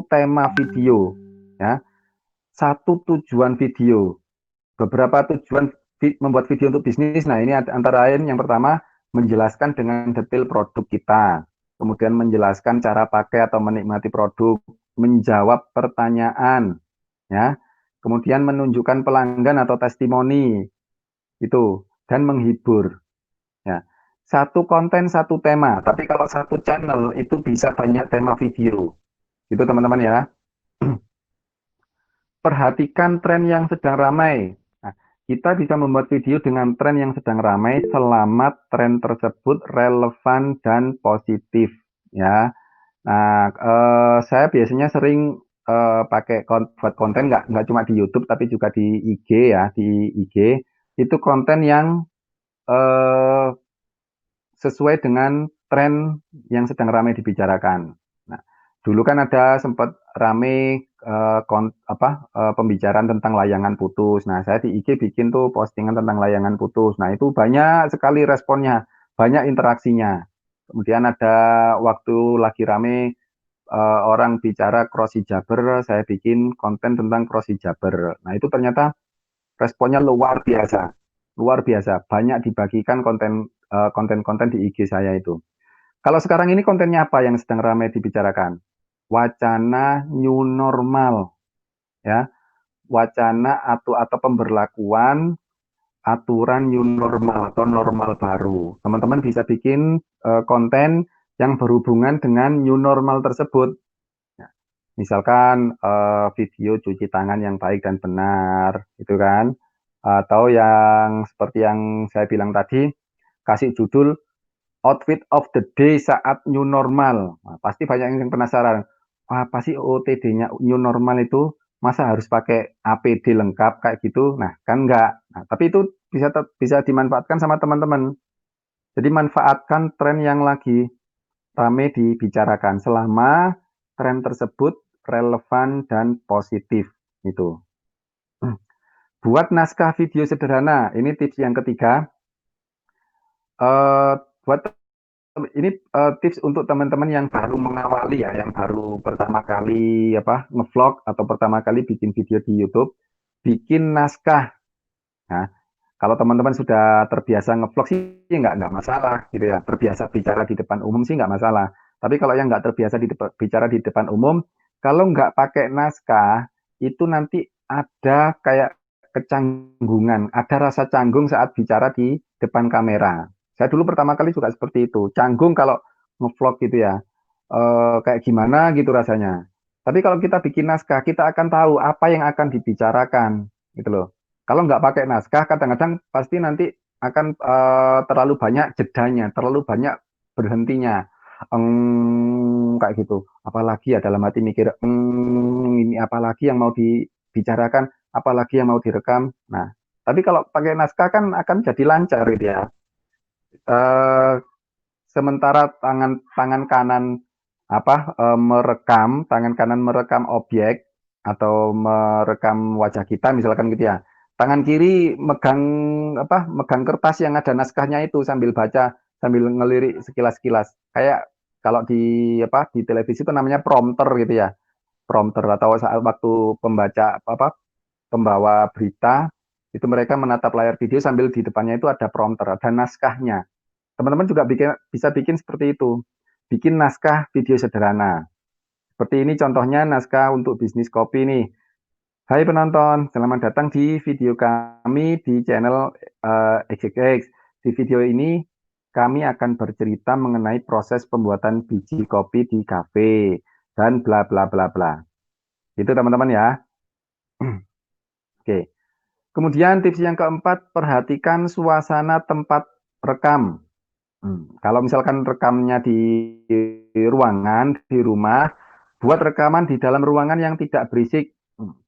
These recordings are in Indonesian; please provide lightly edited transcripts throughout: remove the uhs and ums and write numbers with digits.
tema video, ya, satu tujuan video, beberapa tujuan membuat video untuk bisnis. Nah, ini antara lain yang pertama menjelaskan dengan detail produk kita, kemudian menjelaskan cara pakai atau menikmati produk, menjawab pertanyaan, ya, kemudian menunjukkan pelanggan atau testimoni itu, dan menghibur. Ya, satu konten satu tema, tapi kalau satu channel itu bisa banyak tema video, gitu teman-teman ya. Perhatikan tren yang sedang ramai. Nah, kita bisa membuat video dengan tren yang sedang ramai selama tren tersebut relevan dan positif, ya. Nah, saya biasanya sering pakai buat konten nggak cuma di YouTube tapi juga di IG ya, di IG itu konten yang eh, sesuai dengan tren yang sedang ramai dibicarakan. Nah, dulu kan ada sempat ramai pembicaraan tentang layangan putus. Nah, saya di IG bikin tuh postingan tentang layangan putus. Nah, itu banyak sekali responnya, banyak interaksinya. Kemudian ada waktu lagi rame orang bicara cross hijaber, saya bikin konten tentang cross hijaber. Nah, itu ternyata responnya luar biasa. Luar biasa, banyak dibagikan konten-konten di IG saya itu. Kalau sekarang ini kontennya apa yang sedang ramai dibicarakan? Wacana new normal, ya. Wacana atau pemberlakuan aturan new normal atau normal baru. Teman-teman bisa bikin konten yang berhubungan dengan new normal tersebut. Ya, misalkan video cuci tangan yang baik dan benar, gitu kan? Atau yang seperti yang saya bilang tadi, kasih judul outfit of the day saat new normal. Nah, pasti banyak yang penasaran, apa sih OTD-nya new normal itu? Masa harus pakai APD lengkap kayak gitu? Nah, kan enggak. Nah, tapi itu bisa dimanfaatkan sama teman-teman. Jadi manfaatkan tren yang lagi rame dibicarakan selama tren tersebut relevan dan positif. Itu. Buat naskah video sederhana. Ini tips yang ketiga. Buat ini tips untuk teman-teman yang baru mengawali ya, yang baru pertama kali ngevlog atau pertama kali bikin video di YouTube, bikin naskah. Nah, kalau teman-teman sudah terbiasa ngevlog sih nggak masalah gitu ya, terbiasa bicara di depan umum sih nggak masalah. Tapi kalau yang nggak terbiasa bicara di depan umum, kalau nggak pakai naskah, itu nanti ada kayak kecanggungan, ada rasa canggung saat bicara di depan kamera. Saya dulu pertama kali juga seperti itu, canggung kalau ngevlog gitu ya, kayak gimana gitu rasanya. Tapi kalau kita bikin naskah, kita akan tahu apa yang akan dibicarakan, gitu loh. Kalau nggak pakai naskah, kadang-kadang pasti nanti akan terlalu banyak jedanya, terlalu banyak berhentinya. Kayak gitu. Apalagi ya dalam hati mikir, ini apalagi yang mau dibicarakan, apalagi yang mau direkam. Nah, tapi kalau pakai naskah kan akan jadi lancar gitu ya. Eh, Sementara tangan kanan tangan kanan merekam objek atau merekam wajah kita misalkan gitu ya. Tangan kiri megang kertas yang ada naskahnya itu sambil baca, sambil ngelirik sekilas-sekilas. Kayak kalau di televisi itu namanya prompter gitu ya. Prompter atau saat waktu pembawa berita itu mereka menatap layar video sambil di depannya itu ada prompter, ada naskahnya. Teman-teman juga bisa bikin seperti itu. Bikin naskah video sederhana. Seperti ini contohnya naskah untuk bisnis kopi nih. Hai penonton, selamat datang di video kami di channel XXX. Di video ini kami akan bercerita mengenai proses pembuatan biji kopi di kafe dan bla bla bla bla. Itu teman-teman ya. Oke. Kemudian tips yang keempat, perhatikan suasana tempat rekam. Kalau misalkan rekamnya di ruangan, di rumah, buat rekaman di dalam ruangan yang tidak berisik.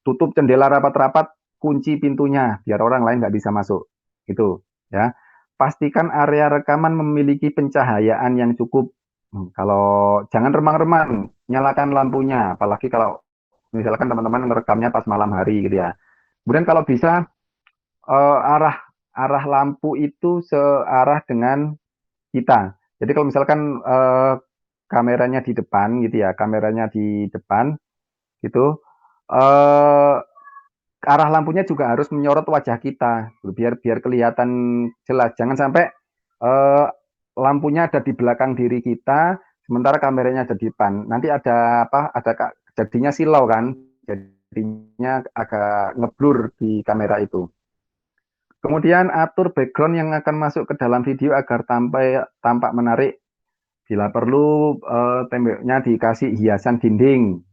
Tutup jendela rapat-rapat, kunci pintunya biar orang lain nggak bisa masuk. Itu ya. Pastikan area rekaman memiliki pencahayaan yang cukup. Kalau jangan remang-remang, nyalakan lampunya. Apalagi kalau misalkan teman-teman ngerekamnya pas malam hari gitu ya. Kemudian kalau bisa arah arah lampu itu searah dengan kita. Jadi kalau misalkan kameranya di depan gitu ya, kameranya di depan, gitu. Eh, arah lampunya juga harus menyorot wajah kita, biar kelihatan jelas. Jangan sampai eh, lampunya ada di belakang diri kita, sementara kameranya ada di depan. Nanti ada apa? Ada jadinya silau kan, jadinya agak ngeblur di kamera itu. Kemudian atur background yang akan masuk ke dalam video agar tampak menarik. Bila perlu temboknya dikasih hiasan dinding,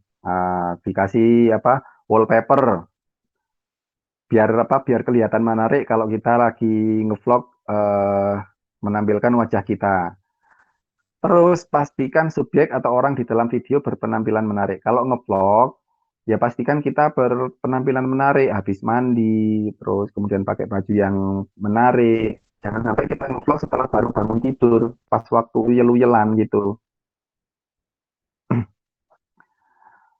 dikasih apa wallpaper, biar apa? Biar kelihatan menarik kalau kita lagi ngevlog menampilkan wajah kita. Terus pastikan subjek atau orang di dalam video berpenampilan menarik. Kalau ngevlog, ya pastikan kita berpenampilan menarik, habis mandi, terus kemudian pakai baju yang menarik. Jangan sampai kita ngevlog setelah baru bangun tidur, pas waktu uyel-uyelan gitu.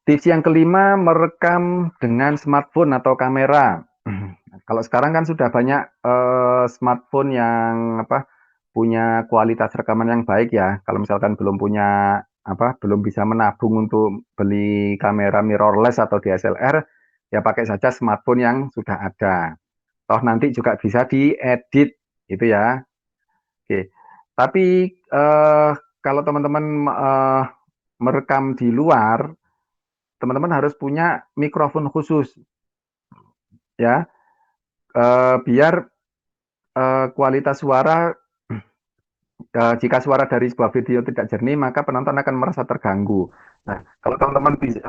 Tips yang kelima, merekam dengan smartphone atau kamera. Kalau sekarang kan sudah banyak smartphone yang apa punya kualitas rekaman yang baik ya. Kalau misalkan belum punya apa belum bisa menabung untuk beli kamera mirrorless atau DSLR, ya pakai saja smartphone yang sudah ada. Toh nanti juga bisa diedit gitu ya. Oke. Tapi kalau teman-teman merekam di luar, teman-teman harus punya mikrofon khusus ya, biar kualitas suara jika suara dari sebuah video tidak jernih, maka penonton akan merasa terganggu. Nah, kalau teman-teman bisa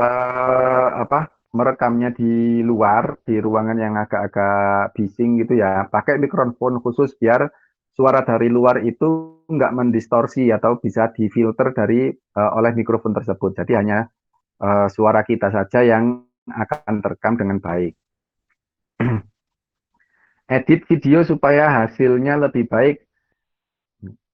apa merekamnya di luar, di ruangan yang agak-agak bising gitu ya, pakai mikrofon khusus biar suara dari luar itu nggak mendistorsi atau bisa difilter dari oleh mikrofon tersebut. Jadi hanya suara kita saja yang akan terekam dengan baik. Edit video supaya hasilnya lebih baik.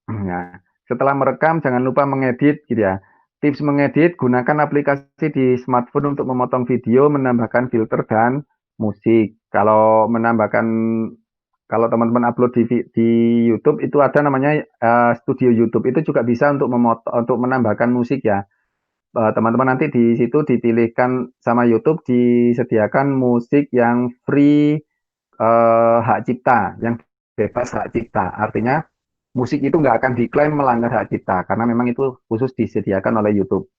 Nah, setelah merekam jangan lupa mengedit gitu ya. Tips mengedit, gunakan aplikasi di smartphone untuk memotong video, menambahkan filter dan musik. Kalau teman-teman upload di YouTube itu ada namanya Studio YouTube. Itu juga bisa untuk menambahkan musik ya. Teman-teman nanti di situ dipilihkan sama YouTube disediakan musik yang free hak cipta, yang bebas hak cipta. Artinya musik itu nggak akan diklaim melanggar hak cipta karena memang itu khusus disediakan oleh YouTube.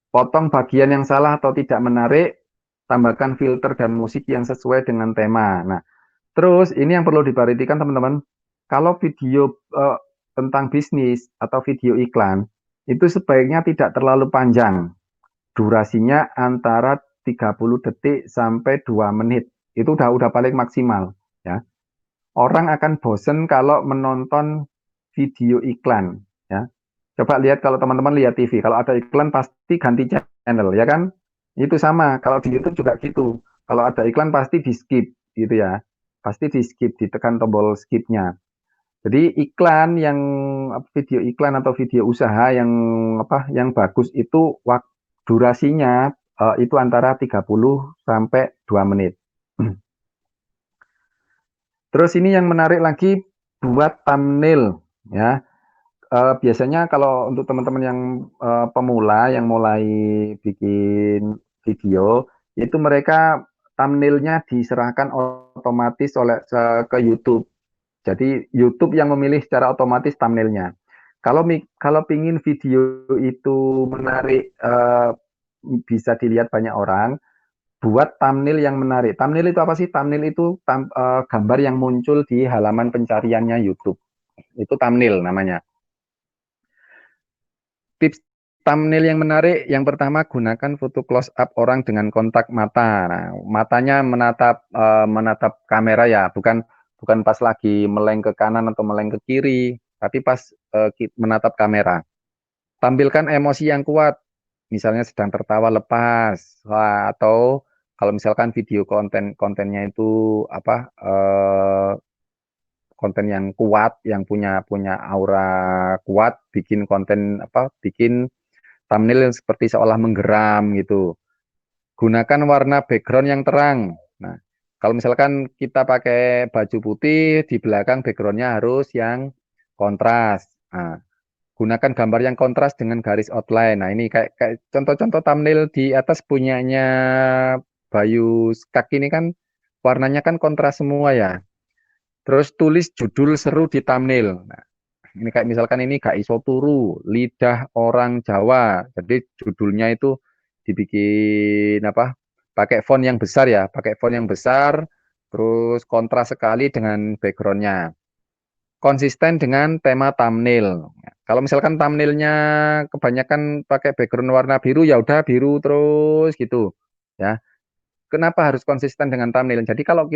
Potong bagian yang salah atau tidak menarik, tambahkan filter dan musik yang sesuai dengan tema. Nah, terus ini yang perlu diperhatikan teman-teman. Kalau video tentang bisnis atau video iklan itu sebaiknya tidak terlalu panjang. Durasinya antara 30 detik sampai 2 menit. Itu udah paling maksimal ya. Orang akan bosen kalau menonton video iklan ya. Coba lihat kalau teman-teman lihat TV, kalau ada iklan pasti ganti channel ya kan? Itu sama, kalau di YouTube juga gitu. Kalau ada iklan pasti di skip gitu ya. Pasti di skip, ditekan tombol skipnya. Jadi iklan yang video iklan atau video usaha yang apa yang bagus itu durasinya itu antara 30 sampai 2 menit. Terus ini yang menarik lagi buat thumbnail ya. Biasanya kalau untuk teman-teman yang pemula yang mulai bikin video itu mereka thumbnailnya diserahkan otomatis ke YouTube. Jadi YouTube yang memilih secara otomatis thumbnailnya. Kalau pingin video itu menarik bisa dilihat banyak orang, buat thumbnail yang menarik. Thumbnail itu apa sih? Thumbnail itu gambar yang muncul di halaman pencariannya YouTube. Itu thumbnail namanya. Tips thumbnail yang menarik, yang pertama gunakan foto close up orang dengan kontak mata. Nah, matanya menatap kamera ya, bukan pas lagi meleng ke kanan atau meleng ke kiri, tapi pas menatap kamera. Tampilkan emosi yang kuat, misalnya sedang tertawa lepas, atau kalau misalkan video kontennya itu apa konten yang kuat, yang punya aura kuat, bikin konten apa, bikin thumbnail yang seperti seolah menggeram gitu. Gunakan warna background yang terang. Nah, kalau misalkan kita pakai baju putih, di belakang backgroundnya harus yang kontras. Nah, gunakan gambar yang kontras dengan garis outline. Nah, ini kayak contoh-contoh thumbnail di atas punyanya Bayu Skak ini kan warnanya kan kontras semua ya. Terus tulis judul seru di thumbnail. Nah, ini kayak misalkan ini gak iso turu, lidah orang Jawa. Jadi judulnya itu dibikin apa? Pakai font yang besar ya, pakai font yang besar, terus kontras sekali dengan backgroundnya. Konsisten dengan tema thumbnail. Kalau misalkan thumbnailnya kebanyakan pakai background warna biru, ya udah biru terus gitu, ya. Kenapa harus konsisten dengan thumbnail? Jadi kalau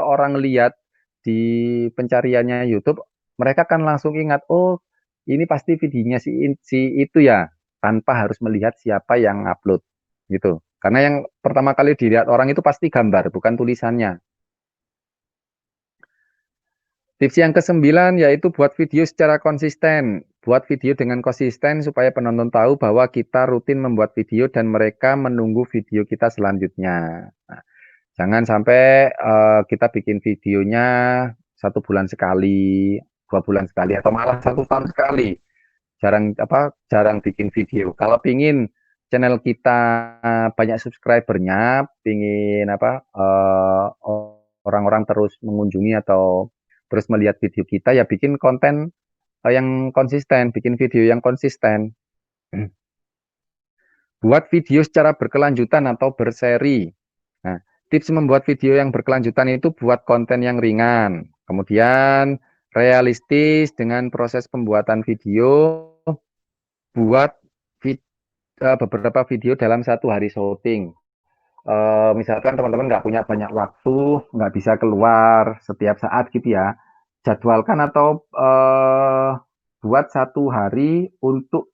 orang lihat di pencariannya YouTube, mereka kan langsung ingat, oh ini pasti videonya si itu ya, tanpa harus melihat siapa yang upload gitu. Karena yang pertama kali dilihat orang itu pasti gambar, bukan tulisannya. Tips yang kesembilan yaitu buat video secara konsisten. Buat video dengan konsisten supaya penonton tahu bahwa kita rutin membuat video dan mereka menunggu video kita selanjutnya. Nah, jangan sampai kita bikin videonya 1 bulan sekali, 2 bulan sekali, atau malah 1 tahun sekali. Jarang bikin video. Kalau pingin channel kita banyak subscribernya, pingin orang-orang terus mengunjungi atau terus melihat video kita, ya bikin konten yang konsisten, bikin video yang konsisten. Buat video secara berkelanjutan atau berseri. Nah, tips membuat video yang berkelanjutan itu buat konten yang ringan, kemudian realistis dengan proses pembuatan video, buat beberapa video dalam 1 hari syuting. Misalkan teman-teman nggak punya banyak waktu, nggak bisa keluar setiap saat gitu ya, jadwalkan atau buat 1 hari untuk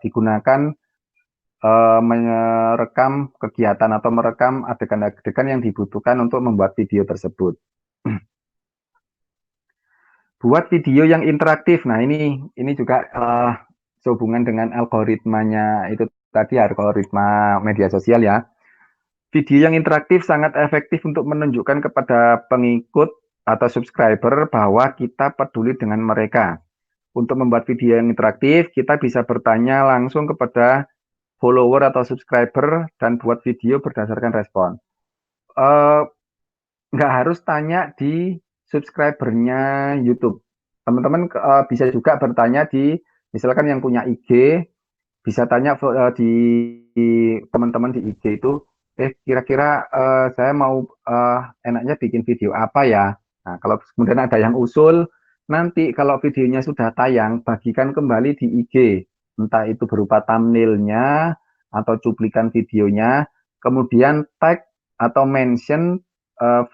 digunakan merekam kegiatan atau merekam adegan-adegan yang dibutuhkan untuk membuat video tersebut. Buat video yang interaktif. Nah, ini juga sehubungan dengan algoritmanya itu tadi, algoritma media sosial ya. Video yang interaktif sangat efektif untuk menunjukkan kepada pengikut atau subscriber bahwa kita peduli dengan mereka. Untuk membuat video yang interaktif, kita bisa bertanya langsung kepada follower atau subscriber dan buat video berdasarkan respon. Nggak harus tanya di subscribernya YouTube. Teman-teman bisa juga bertanya misalkan yang punya IG, bisa tanya di teman-teman di IG itu, kira-kira saya mau enaknya bikin video apa ya? Nah, kalau kemudian ada yang usul, nanti kalau videonya sudah tayang, bagikan kembali di IG, entah itu berupa thumbnailnya atau cuplikan videonya, kemudian tag atau mention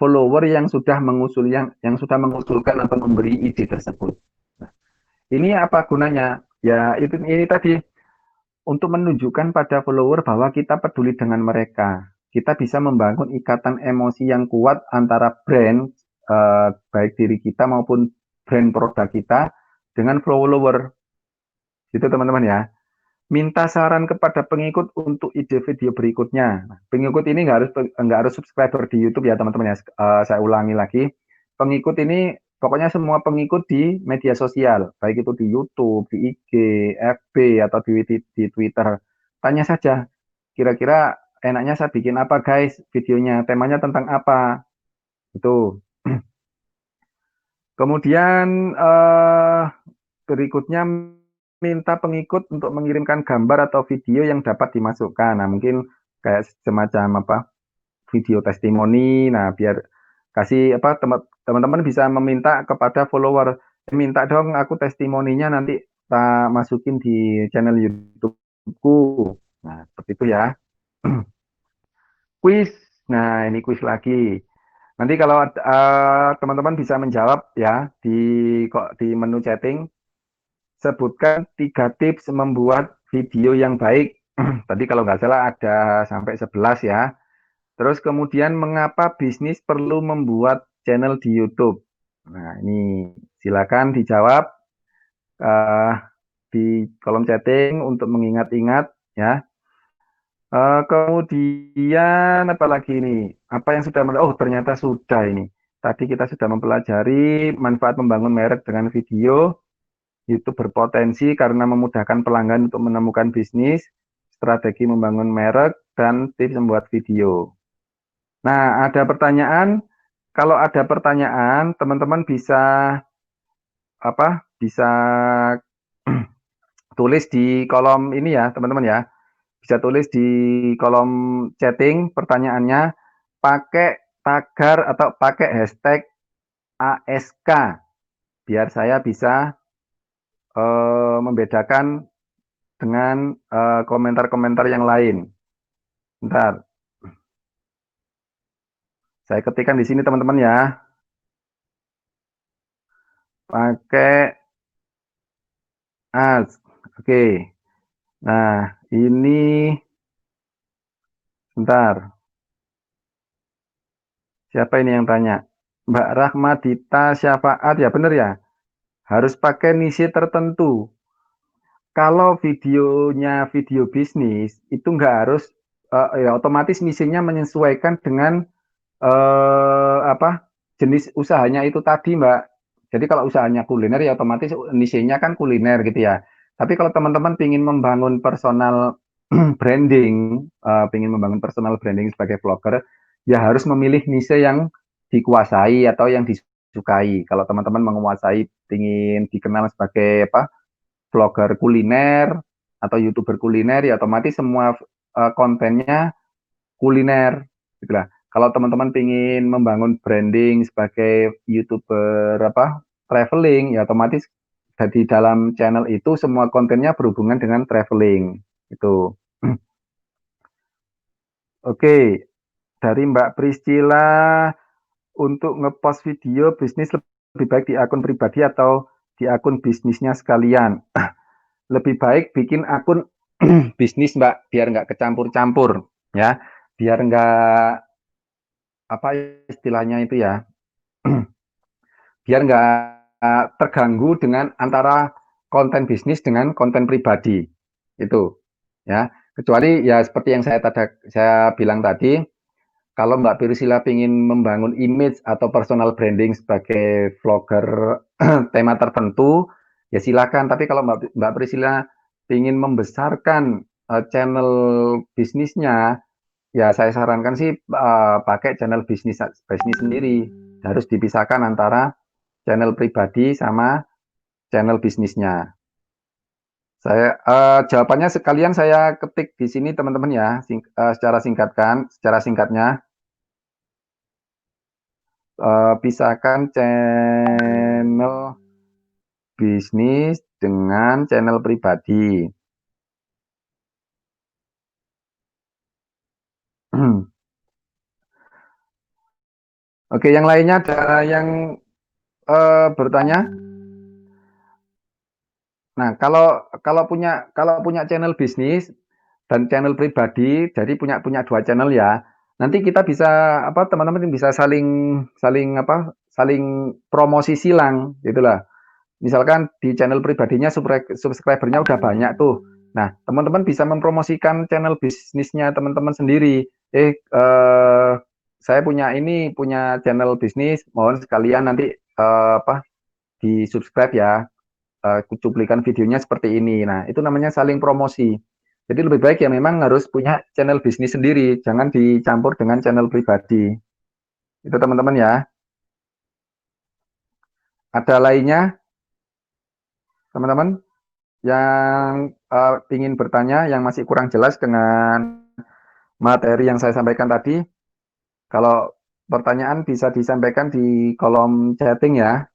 follower yang sudah mengusulkan atau memberi ide tersebut. Nah, ini apa gunanya? Ya ini tadi, untuk menunjukkan pada follower bahwa kita peduli dengan mereka. Kita bisa membangun ikatan emosi yang kuat antara brand, baik diri kita maupun brand produk kita, dengan follower. Itu teman-teman ya. Minta saran kepada pengikut untuk ide video berikutnya. Nah, pengikut ini nggak harus subscriber di YouTube ya teman-teman ya. Saya ulangi lagi. Pengikut ini pokoknya semua pengikut di media sosial, baik itu di YouTube, di IG, FB, atau di Twitter. Tanya saja, kira-kira enaknya saya bikin apa guys videonya, temanya tentang apa, itu. Kemudian berikutnya minta pengikut untuk mengirimkan gambar atau video yang dapat dimasukkan. Nah, mungkin kayak semacam video testimoni. Nah, biar kasih teman-teman bisa meminta kepada follower, minta dong aku testimoninya nanti tak masukin di channel YouTube-ku. Nah, seperti itu ya. Kuis. Nah, ini kuis lagi. Nanti kalau teman-teman bisa menjawab ya di menu chatting, sebutkan 3 tips membuat video yang baik. Tadi kalau nggak salah ada sampai 11 ya. Terus kemudian mengapa bisnis perlu membuat channel di YouTube? Nah, ini silakan dijawab di kolom chatting untuk mengingat-ingat ya. Kemudian apa lagi ini? Apa yang ternyata sudah ini. Tadi kita sudah mempelajari manfaat membangun merek dengan video. YouTube berpotensi karena memudahkan pelanggan untuk menemukan bisnis, strategi membangun merek, dan tips membuat video. Nah, ada pertanyaan. Kalau ada pertanyaan, teman-teman bisa bisa tulis di kolom ini ya, teman-teman ya. Bisa tulis di kolom chatting pertanyaannya, pakai tagar atau pakai hashtag ASK, biar saya bisa membedakan dengan komentar-komentar yang lain. Bentar, saya ketikkan di sini teman-teman ya. Pakai as, oke. Nah, ini bentar. Siapa ini yang tanya? Mbak Rahmadita Syafaat, ya benar ya? Harus pakai niche tertentu. Kalau videonya video bisnis, itu nggak harus, ya otomatis niche-nya menyesuaikan dengan jenis usahanya itu tadi, Mbak. Jadi kalau usahanya kuliner ya otomatis niche-nya kan kuliner gitu ya. Tapi kalau teman-teman ingin membangun personal branding, ingin membangun personal branding sebagai vlogger, ya harus memilih niche yang dikuasai atau yang disukai. Kalau teman-teman menguasai, ingin dikenal sebagai vlogger kuliner atau YouTuber kuliner, ya otomatis semua kontennya kuliner, gitu lah. Kalau teman-teman ingin membangun branding sebagai YouTuber traveling, ya otomatis di dalam channel itu semua kontennya berhubungan dengan traveling, itu. Oke, dari Mbak Priscila, untuk ngepost video bisnis lebih baik di akun pribadi atau di akun bisnisnya sekalian? Lebih baik bikin akun bisnis, Mbak, biar nggak kecampur-campur ya, biar nggak istilahnya itu ya, biar nggak terganggu dengan antara konten bisnis dengan konten pribadi itu ya. Kecuali ya seperti yang saya bilang tadi, kalau Mbak Priscila ingin membangun image atau personal branding sebagai vlogger tema tertentu, ya silakan. Tapi kalau Mbak Priscila ingin membesarkan channel bisnisnya, ya saya sarankan sih pakai channel bisnis sendiri. Harus dipisahkan antara channel pribadi sama channel bisnisnya. Saya jawabannya sekalian saya ketik di sini teman-teman ya, secara singkatnya. Pisahkan channel bisnis dengan channel pribadi. Oke, yang lainnya ada yang bertanya? Nah, kalau punya channel bisnis dan channel pribadi, jadi punya dua channel ya. Nanti kita bisa teman-teman bisa saling saling saling promosi silang, gitulah. Misalkan di channel pribadinya subscribernya udah banyak tuh. Nah, teman-teman bisa mempromosikan channel bisnisnya teman-teman sendiri. Saya punya channel bisnis, mohon sekalian nanti di subscribe ya, cuplikan videonya seperti ini. Nah, itu namanya saling promosi. Jadi lebih baik ya memang harus punya channel bisnis sendiri, jangan dicampur dengan channel pribadi. Itu teman-teman ya. Ada lainnya, teman-teman, yang ingin bertanya, yang masih kurang jelas dengan materi yang saya sampaikan tadi? Kalau pertanyaan bisa disampaikan di kolom chatting ya,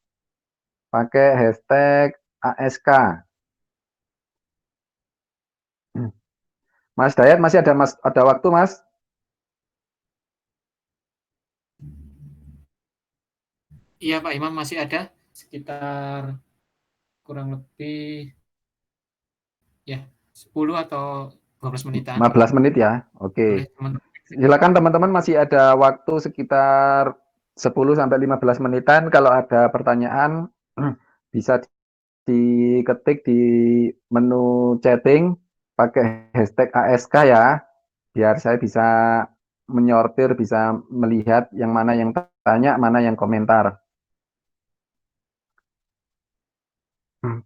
pakai hashtag ASK. Mas Dayat masih ada waktu, Mas? Iya Pak Imam, masih ada sekitar kurang lebih ya 10 atau 12 menitan. 15 menit ya. Oke. Boleh teman-teman. Silakan teman-teman, masih ada waktu sekitar 10 sampai 15 menitan. Kalau ada pertanyaan bisa diketik di menu chatting pakai hashtag ASK ya, biar saya bisa menyortir, bisa melihat yang mana yang tanya, mana yang komentar.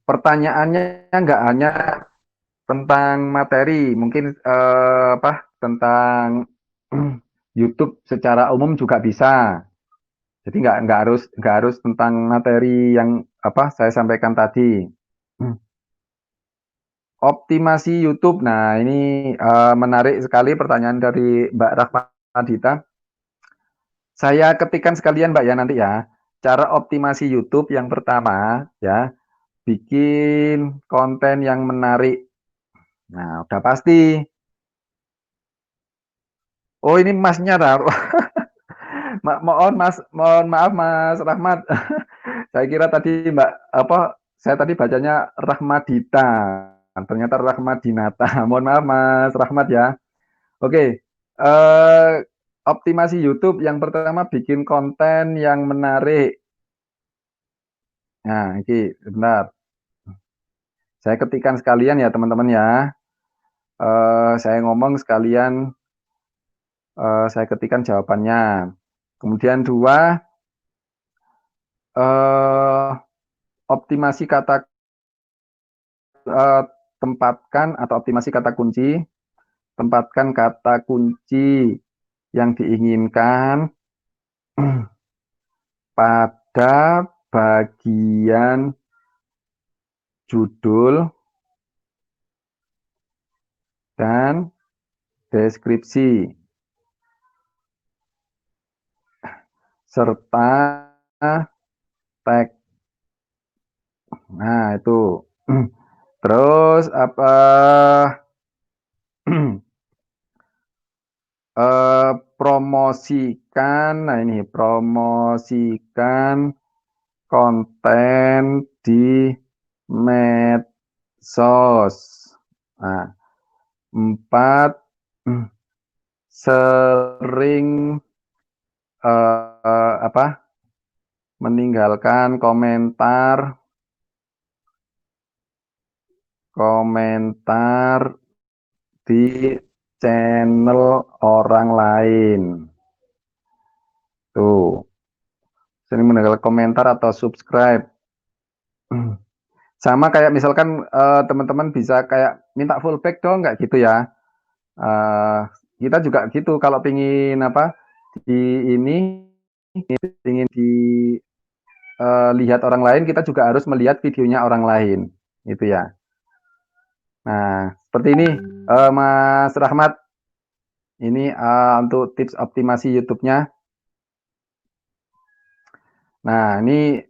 pertanyaannya nggak hanya tentang materi, mungkin tentang YouTube secara umum juga bisa. Jadi nggak harus tentang materi yang saya sampaikan tadi. Optimasi YouTube. Nah, ini menarik sekali pertanyaan dari Mbak Rahmadita. Saya ketikkan sekalian Mbak ya nanti ya. Cara optimasi YouTube yang pertama ya, bikin konten yang menarik. Nah, udah pasti. Oh, ini Masnya mohon maaf Mas Rahmat. Saya kira tadi saya tadi bacanya Rahmadita. Ternyata Rahmadinata. Mohon maaf Mas Rahmat ya. Oke. Optimasi YouTube yang pertama bikin konten yang menarik. Nah, ini benar. Saya ketikkan sekalian ya teman-teman ya. Saya ngomong sekalian, saya ketikkan jawabannya. Kemudian 2, optimasi kata tempatkan atau optimasi kata kunci. Tempatkan kata kunci yang diinginkan pada bagian judul dan deskripsi serta tag. Nah, itu. Terus promosikan. Nah, ini promosikan konten di medsos. Nah, 4, sering meninggalkan komentar di channel orang lain. Tuh, sering meninggalkan komentar atau subscribe. Sama kayak misalkan teman-teman bisa kayak minta fullback dong, nggak gitu ya. Kita juga gitu kalau pingin ingin dilihat orang lain, kita juga harus melihat videonya orang lain, gitu ya. Nah, seperti ini Mas Rahmat. Ini untuk tips optimasi YouTube-nya. Nah, ini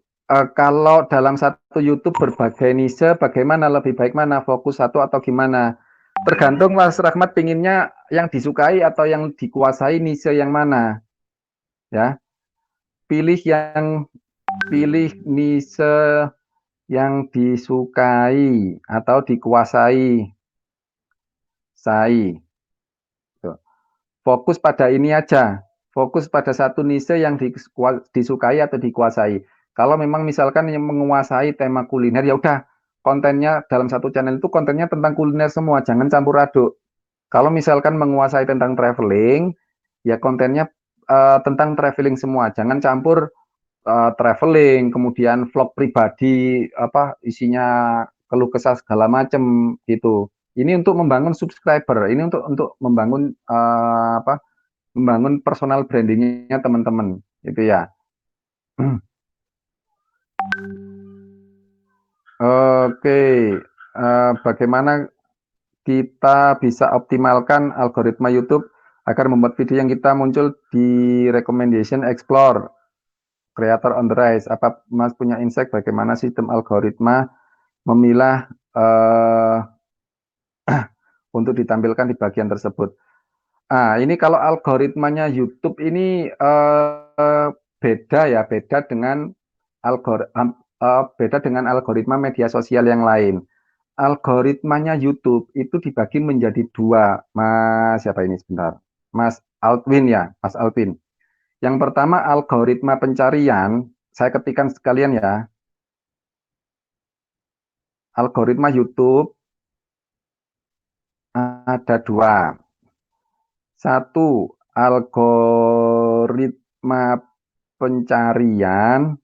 kalau dalam satu YouTube berbagai niche, bagaimana lebih baik mana, fokus satu atau gimana? Tergantung Mas Rahmat pinginnya yang disukai atau yang dikuasai niche yang mana, ya. Pilih niche yang disukai atau dikuasai. Fokus pada ini aja. Fokus pada satu niche yang disukai atau dikuasai. Kalau memang misalkan yang menguasai tema kuliner, ya udah kontennya dalam satu channel itu kontennya tentang kuliner semua, jangan campur aduk. Kalau misalkan menguasai tentang traveling, ya kontennya tentang traveling semua, jangan campur traveling, kemudian vlog pribadi, isinya keluh kesah segala macam gitu. Ini untuk membangun subscriber, ini untuk membangun membangun personal brandingnya teman-teman, gitu ya. Oke, bagaimana kita bisa optimalkan algoritma YouTube agar membuat video yang kita muncul di recommendation explore creator on the rise. Apa Mas punya insight bagaimana sistem algoritma memilah untuk ditampilkan di bagian tersebut? Ini kalau algoritmanya YouTube ini beda ya, beda dengan algoritma media sosial yang lain. Algoritmanya YouTube itu dibagi menjadi 2, Mas siapa ini sebentar? Mas Alvin ya, Mas Alvin. Yang pertama algoritma pencarian, saya ketikkan sekalian ya. Algoritma YouTube ada 2. 1, algoritma pencarian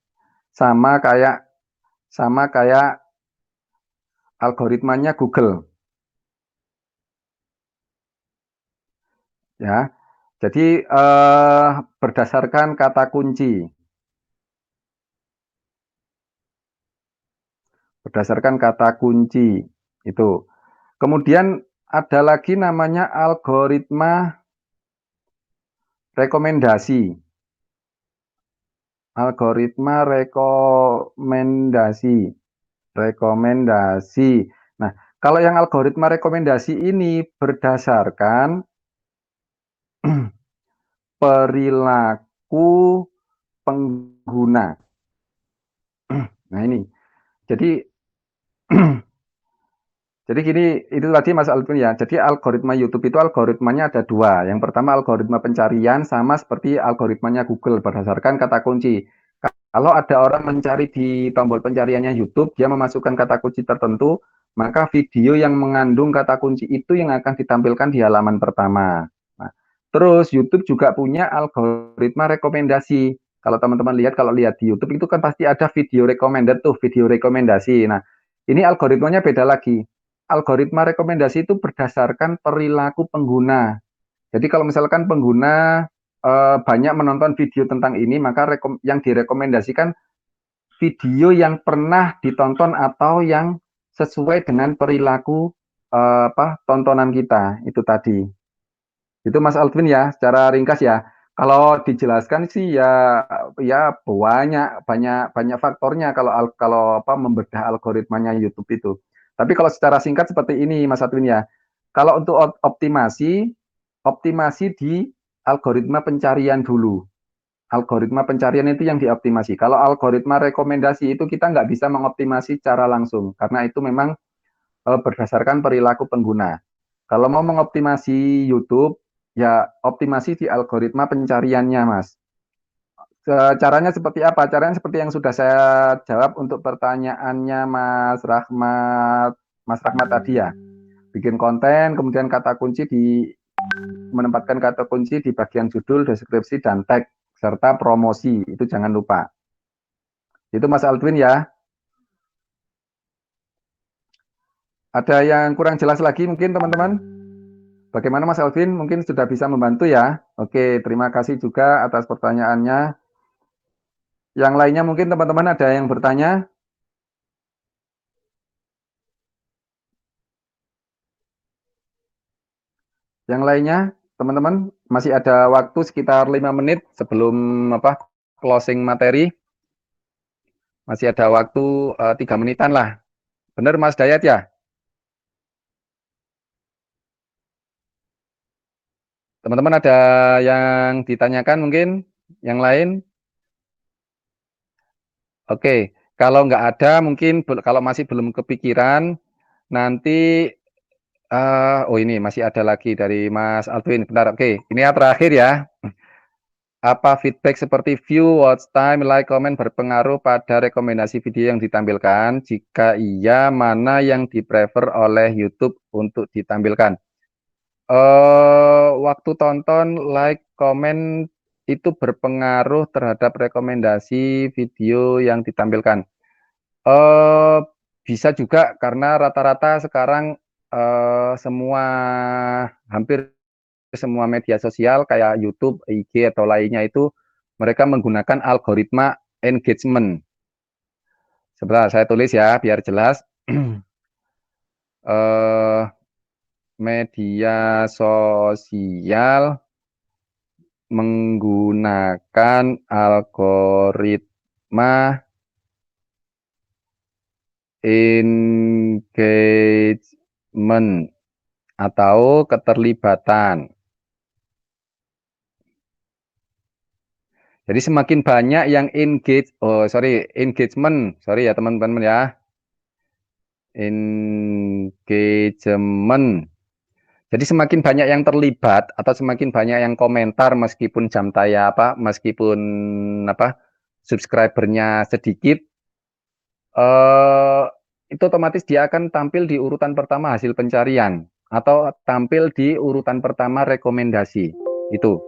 sama kayak algoritmanya Google. Ya. Jadi berdasarkan kata kunci. Berdasarkan kata kunci itu. Kemudian ada lagi namanya algoritma rekomendasi. Algoritma rekomendasi. Rekomendasi. Nah, kalau yang algoritma rekomendasi ini berdasarkan perilaku pengguna. Nah, ini. Jadi Jadi gini, itu tadi Mas Alvin ya. Jadi algoritma YouTube itu algoritmanya ada dua. Yang pertama algoritma pencarian sama seperti algoritmanya Google berdasarkan kata kunci. Kalau ada orang mencari di tombol pencariannya YouTube, dia memasukkan kata kunci tertentu, maka video yang mengandung kata kunci itu yang akan ditampilkan di halaman pertama. Nah, terus YouTube juga punya algoritma rekomendasi. Kalau teman-teman lihat, kalau lihat di YouTube itu kan pasti ada video recommended tuh, video rekomendasi. Nah, ini algoritmanya beda lagi. Algoritma rekomendasi itu berdasarkan perilaku pengguna. Jadi kalau misalkan pengguna banyak menonton video tentang ini, maka yang direkomendasikan video yang pernah ditonton atau yang sesuai dengan perilaku tontonan kita itu tadi. Itu Mas Alvin ya, secara ringkas ya. Kalau dijelaskan sih ya banyak faktornya kalau membedah algoritmanya YouTube itu. Tapi kalau secara singkat seperti ini Mas Alvin ya. Kalau untuk optimasi di algoritma pencarian dulu. Algoritma pencarian itu yang dioptimasi. Kalau algoritma rekomendasi itu kita nggak bisa mengoptimasi secara langsung karena itu memang berdasarkan perilaku pengguna. Kalau mau mengoptimasi YouTube, ya optimasi di algoritma pencariannya, Mas. Caranya seperti apa? Caranya seperti yang sudah saya jawab untuk pertanyaannya Mas Rahmat tadi ya. Bikin konten, kemudian kata kunci menempatkan kata kunci di bagian judul, deskripsi, dan tag, serta promosi. Itu jangan lupa. Itu Mas Aldwin ya. Ada yang kurang jelas lagi mungkin teman-teman? Bagaimana Mas Alvin? Mungkin sudah bisa membantu ya. Oke, terima kasih juga atas pertanyaannya. Yang lainnya mungkin teman-teman ada yang bertanya? Yang lainnya, teman-teman, masih ada waktu sekitar 5 menit sebelum closing materi. Masih ada waktu 3 menitan lah. Benar Mas Dayat ya? Teman-teman ada yang ditanyakan mungkin? Yang lain? Oke, kalau nggak ada mungkin kalau masih belum kepikiran, nanti oh ini masih ada lagi dari Mas Aldwin. Bentar, oke. Ini yang terakhir ya. Apa feedback seperti view, watch time, like, comment berpengaruh pada rekomendasi video yang ditampilkan? Jika iya, mana yang di-prefer oleh YouTube untuk ditampilkan? Waktu tonton, like, comment itu berpengaruh terhadap rekomendasi video yang ditampilkan. Bisa juga karena rata-rata sekarang hampir semua media sosial kayak YouTube, IG atau lainnya itu mereka menggunakan algoritma engagement. Sebentar saya tulis ya biar jelas. Media sosial menggunakan algoritma engagement atau keterlibatan. Jadi semakin banyak yang engagement, sorry ya teman-teman ya, engagement. Jadi semakin banyak yang terlibat atau semakin banyak yang komentar meskipun meskipun subscribernya sedikit, itu otomatis dia akan tampil di urutan pertama hasil pencarian atau tampil di urutan pertama rekomendasi itu.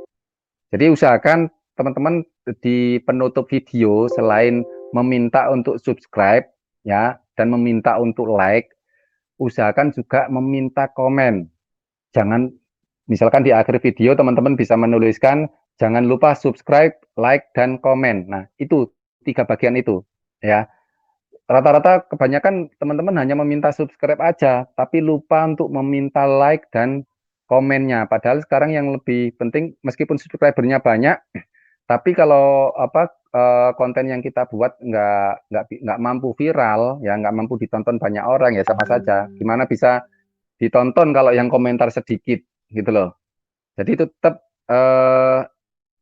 Jadi usahakan teman-teman di penutup video selain meminta untuk subscribe ya dan meminta untuk like, usahakan juga meminta komen. Jangan, misalkan di akhir video teman-teman bisa menuliskan, jangan lupa subscribe, like, dan komen. Nah, itu 3 bagian itu, ya. Rata-rata kebanyakan teman-teman hanya meminta subscribe aja, tapi lupa untuk meminta like dan komennya. Padahal sekarang yang lebih penting, meskipun subscribernya banyak, tapi kalau konten yang kita buat nggak mampu viral, ya nggak mampu ditonton banyak orang, ya sama saja. Gimana bisa ditonton kalau yang komentar sedikit, gitu loh. Jadi tetap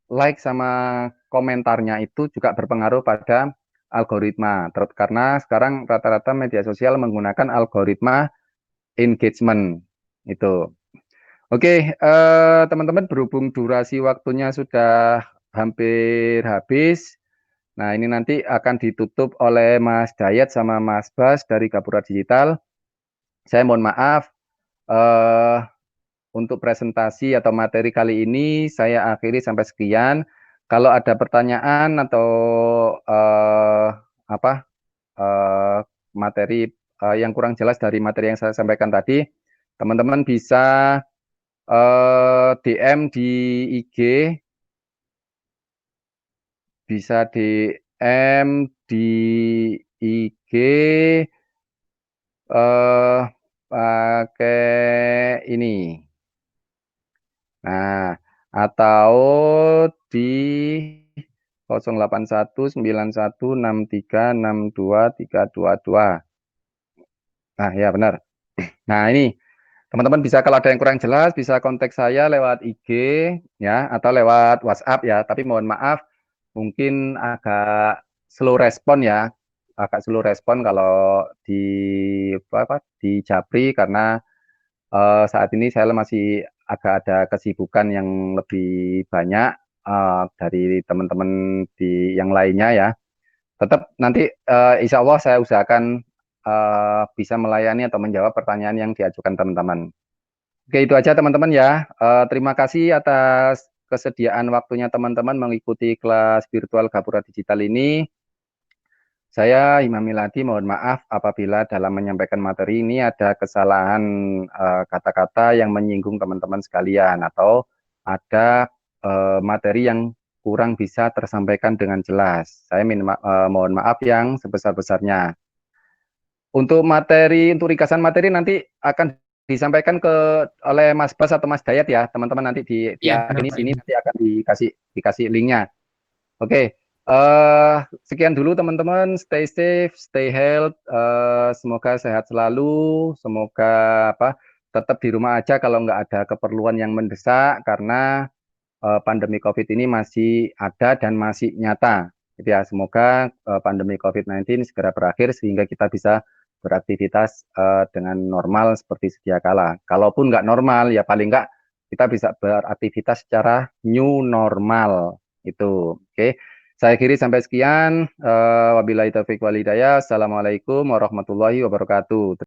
like sama komentarnya itu juga berpengaruh pada algoritma. Karena sekarang rata-rata media sosial menggunakan algoritma engagement itu. Oke, teman-teman, berhubung durasi waktunya sudah hampir habis. Nah, ini nanti akan ditutup oleh Mas Dayat sama Mas Bas dari Gapura Digital. Saya mohon maaf, untuk presentasi atau materi kali ini saya akhiri sampai sekian. Kalau ada pertanyaan atau materi yang kurang jelas dari materi yang saya sampaikan tadi, teman-teman bisa DM di IG, bisa DM di IG pakai ini. Nah, atau di 08191636236222. Nah, ya benar. Nah, ini teman-teman bisa, kalau ada yang kurang jelas bisa kontak saya lewat IG ya, atau lewat WhatsApp ya. Tapi mohon maaf, mungkin agak slow respon ya, agak slow respon kalau di Japri, karena saat ini saya masih agak ada kesibukan yang lebih banyak dari teman-teman di yang lainnya ya. Tetap nanti insya Allah saya usahakan bisa melayani atau menjawab pertanyaan yang diajukan teman-teman. Oke, itu aja teman-teman ya. Terima kasih atas kesediaan waktunya teman-teman mengikuti kelas virtual Gapura Digital ini. Saya Imam Miladi, mohon maaf apabila dalam menyampaikan materi ini ada kesalahan kata-kata yang menyinggung teman-teman sekalian, atau ada materi yang kurang bisa tersampaikan dengan jelas. Saya mohon maaf yang sebesar-besarnya. Untuk ringkasan materi nanti akan disampaikan oleh Mas Bas atau Mas Dayat ya, teman-teman, nanti di Iya, benar, Pak. sini nanti akan dikasih linknya. Oke, sekian dulu teman-teman. Stay safe, stay health. Semoga sehat selalu. Semoga tetap di rumah aja kalau nggak ada keperluan yang mendesak, karena pandemi COVID ini masih ada dan masih nyata. Gitu ya. Semoga pandemi COVID-19 segera berakhir sehingga kita bisa beraktivitas dengan normal seperti sedia kala. Kalaupun nggak normal, ya paling nggak kita bisa beraktivitas secara new normal. Itu. Oke. Saya akhiri sampai sekian. Wabillahi taufiq wal hidayah. Assalamualaikum warahmatullahi wabarakatuh.